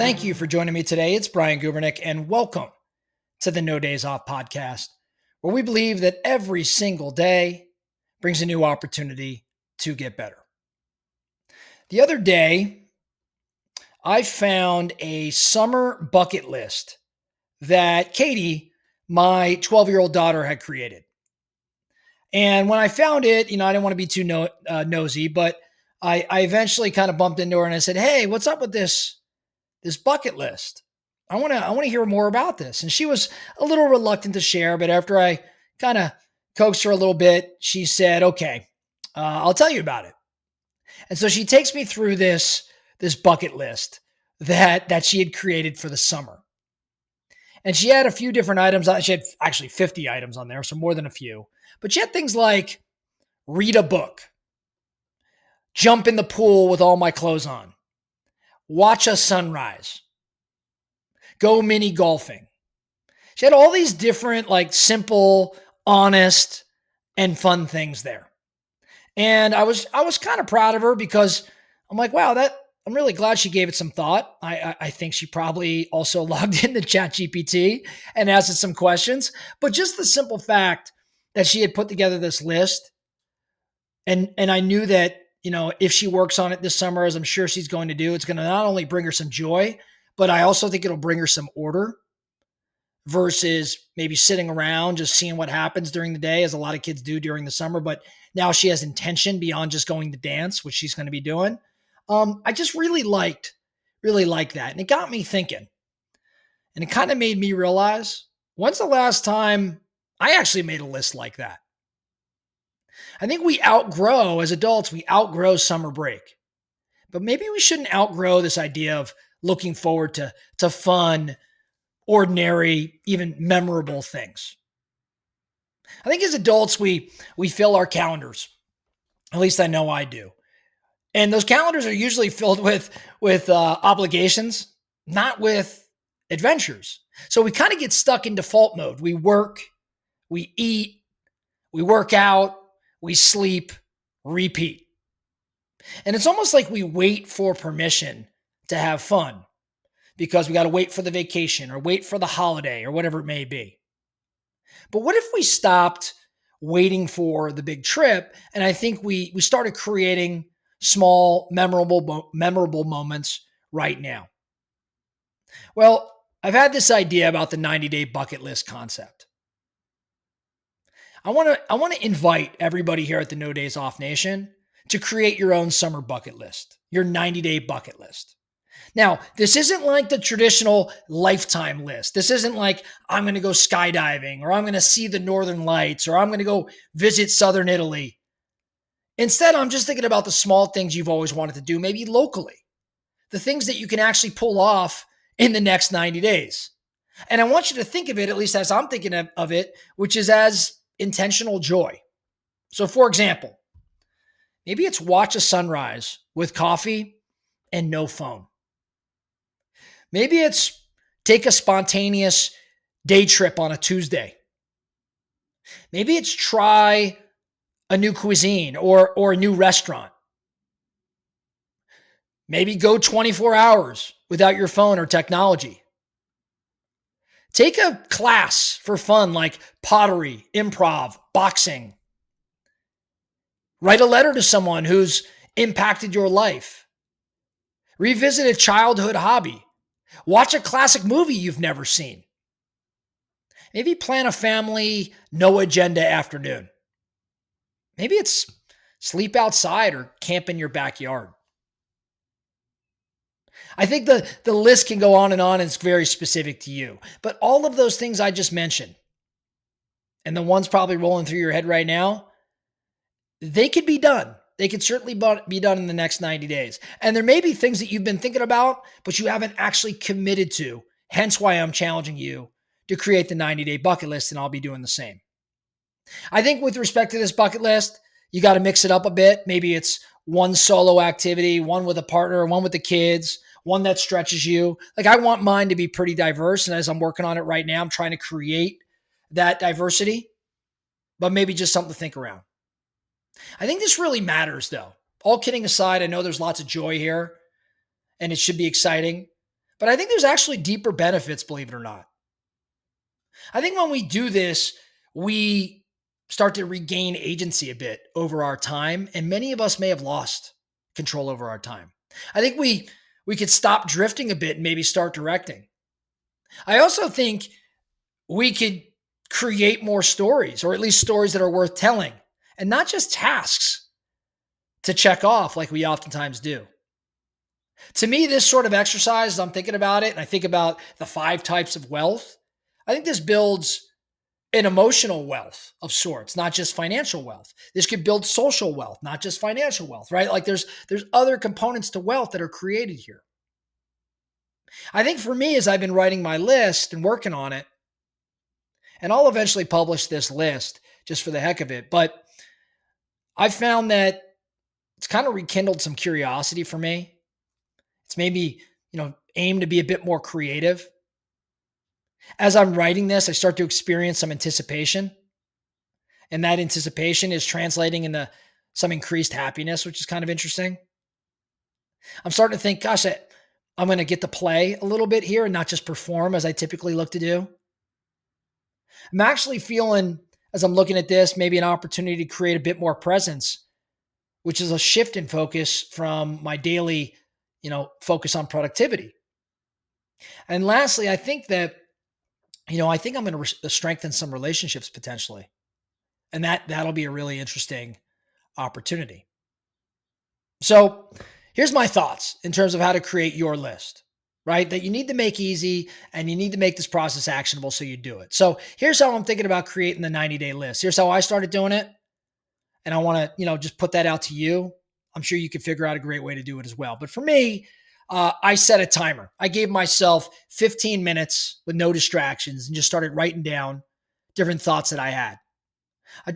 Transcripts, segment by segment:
Thank you for joining me today. It's Brian Gubernick, and welcome to the No Days Off podcast, where we believe that every single day brings a new opportunity to get better. The other day, I found a summer bucket list that Katie, my 12-year-old daughter, had created. And when I found it, I didn't want to be too nosy, but I eventually kind of bumped into her and I said, "Hey, what's up with this bucket list? I want to hear more about this." And she was a little reluctant to share, but after I kind of coaxed her a little bit, she said, "Okay, I'll tell you about it." And so she takes me through this bucket list that she had created for the summer. And she had a few different items. She had actually 50 items on there, so more than a few. But she had things like read a book, jump in the pool with all my clothes on, watch a sunrise, go mini golfing. She had all these different, like, simple, honest, and fun things there. And I was kind of proud of her because I'm like, wow, I'm really glad she gave it some thought. I think she probably also logged into ChatGPT and asked it some questions. But just the simple fact that she had put together this list, and I knew that, if she works on it this summer, as I'm sure she's going to do, it's going to not only bring her some joy, but I also think it'll bring her some order versus maybe sitting around just seeing what happens during the day, as a lot of kids do during the summer. But now she has intention beyond just going to dance, which she's going to be doing. I just really liked that. And it got me thinking. And it kind of made me realize, when's the last time I actually made a list like that? I think as adults, we outgrow summer break. But maybe we shouldn't outgrow this idea of looking forward to fun, ordinary, even memorable things. I think as adults, we fill our calendars. At least I know I do. And those calendars are usually filled with obligations, not with adventures. So we kind of get stuck in default mode. We work, we eat, we work out, we sleep, repeat. And it's almost like we wait for permission to have fun because we got to wait for the vacation or wait for the holiday or whatever it may be. But what if we stopped waiting for the big trip? And I think we started creating small, memorable moments right now. Well, I've had this idea about the 90-day bucket list concept. I want to invite everybody here at the No Days Off Nation to create your own summer bucket list, your 90-day bucket list. Now, this isn't like the traditional lifetime list. This isn't like I'm going to go skydiving or I'm going to see the northern lights or I'm going to go visit southern Italy. Instead, I'm just thinking about the small things you've always wanted to do, maybe locally, the things that you can actually pull off in the next 90 days. And I want you to think of it, at least as I'm thinking of it, which is as intentional joy. So, for example, maybe it's watch a sunrise with coffee and no phone. Maybe it's take a spontaneous day trip on a Tuesday. Maybe it's try a new cuisine or a new restaurant. Maybe go 24 hours without your phone or technology. Take a class for fun like pottery, improv, boxing. Write a letter to someone who's impacted your life. Revisit a childhood hobby. Watch a classic movie you've never seen. Maybe plan a family, no agenda afternoon. Maybe it's sleep outside or camp in your backyard. I think the list can go on and on. And it's very specific to you. But all of those things I just mentioned, and the ones probably rolling through your head right now, they could be done. They could certainly be done in the next 90 days. And there may be things that you've been thinking about, but you haven't actually committed to. Hence why I'm challenging you to create the 90-day bucket list, and I'll be doing the same. I think with respect to this bucket list, you got to mix it up a bit. Maybe it's one solo activity, one with a partner, one with the kids, one that stretches you. Like, I want mine to be pretty diverse. And as I'm working on it right now, I'm trying to create that diversity, but maybe just something to think around. I think this really matters, though. All kidding aside, I know there's lots of joy here and it should be exciting, But I think there's actually deeper benefits, believe it or not. I think when we do this, we start to regain agency a bit over our time, and many of us may have lost control over our time. I think we could stop drifting a bit and maybe start directing. I also think we could create more stories, or at least stories that are worth telling, and not just tasks to check off like we oftentimes do. To me, this sort of exercise, as I'm thinking about it, and I think about the 5 types of wealth, I think this builds an emotional wealth of sorts, not just financial wealth. This could build social wealth, not just financial wealth, right? Like there's other components to wealth that are created here. I think for me, as I've been writing my list and working on it, and I'll eventually publish this list just for the heck of it, but I found that it's kind of rekindled some curiosity for me. It's maybe, aimed to be a bit more creative. As I'm writing this, I start to experience some anticipation, and that anticipation is translating into some increased happiness, which is kind of interesting. I'm starting to think, gosh, I'm going to get to play a little bit here and not just perform as I typically look to do. I'm actually feeling, as I'm looking at this, maybe an opportunity to create a bit more presence, which is a shift in focus from my daily, focus on productivity. And lastly, I think that, I think I'm going to strengthen some relationships potentially. And that'll be a really interesting opportunity. So here's my thoughts in terms of how to create your list, right? That you need to make easy, and you need to make this process actionable so you do it. So here's how I'm thinking about creating the 90-day list. Here's how I started doing it. And I want to, just put that out to you. I'm sure you can figure out a great way to do it as well. But for me, I set a timer. I gave myself 15 minutes with no distractions and just started writing down different thoughts that I had.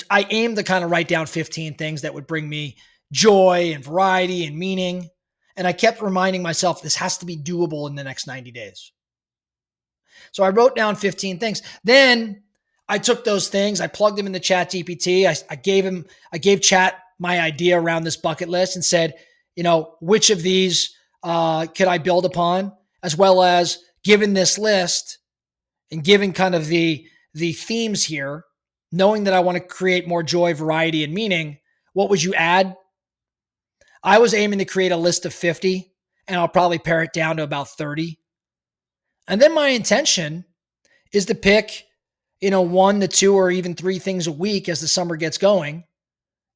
I aimed to kind of write down 15 things that would bring me joy and variety and meaning. And I kept reminding myself this has to be doable in the next 90 days. So I wrote down 15 things. Then I took those things, I plugged them into Chat GPT. I gave Chat my idea around this bucket list and said, which of these could I build upon, as well as given this list and given kind of the themes here, knowing that I want to create more joy, variety, and meaning, what would you add? I was aiming to create a list of 50, and I'll probably pare it down to about 30. And then my intention is to pick, 1 to 2 or even 3 things a week as the summer gets going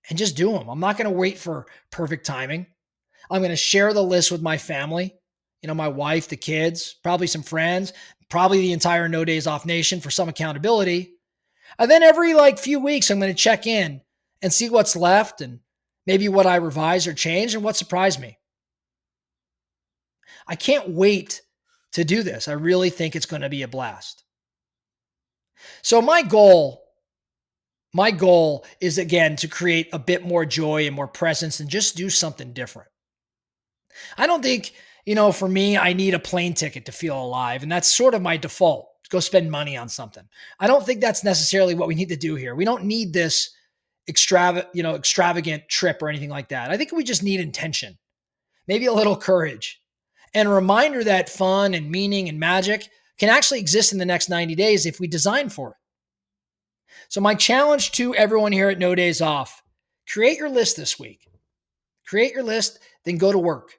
and just do them. I'm not going to wait for perfect timing. I'm going to share the list with my family, my wife, the kids, probably some friends, probably the entire No Days Off Nation for some accountability. And then every few weeks, I'm going to check in and see what's left and maybe what I revise or change and what surprised me. I can't wait to do this. I really think it's going to be a blast. So my goal is, again, to create a bit more joy and more presence and just do something different. I don't think, for me, I need a plane ticket to feel alive. And that's sort of my default, to go spend money on something. I don't think that's necessarily what we need to do here. We don't need this extravagant trip or anything like that. I think we just need intention, maybe a little courage, and a reminder that fun and meaning and magic can actually exist in the next 90 days if we design for it. So my challenge to everyone here at No Days Off, create your list this week. Create your list, then go to work.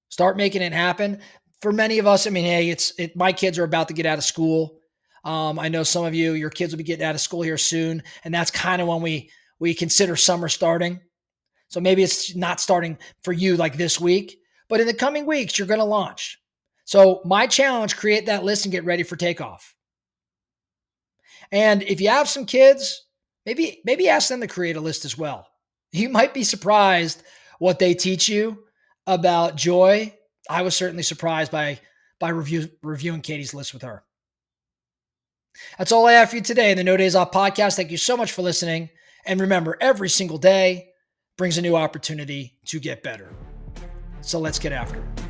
Start making it happen. For many of us, hey, my kids are about to get out of school. I know some of you, your kids will be getting out of school here soon. And that's kind of when we consider summer starting. So maybe it's not starting for you like this week, but in the coming weeks, you're going to launch. So my challenge, create that list and get ready for takeoff. And if you have some kids, maybe ask them to create a list as well. You might be surprised what they teach you about joy. I was certainly surprised by reviewing Katie's list with her. That's all I have for you today in the No Days Off podcast. Thank you so much for listening. And remember, every single day brings a new opportunity to get better. So let's get after it.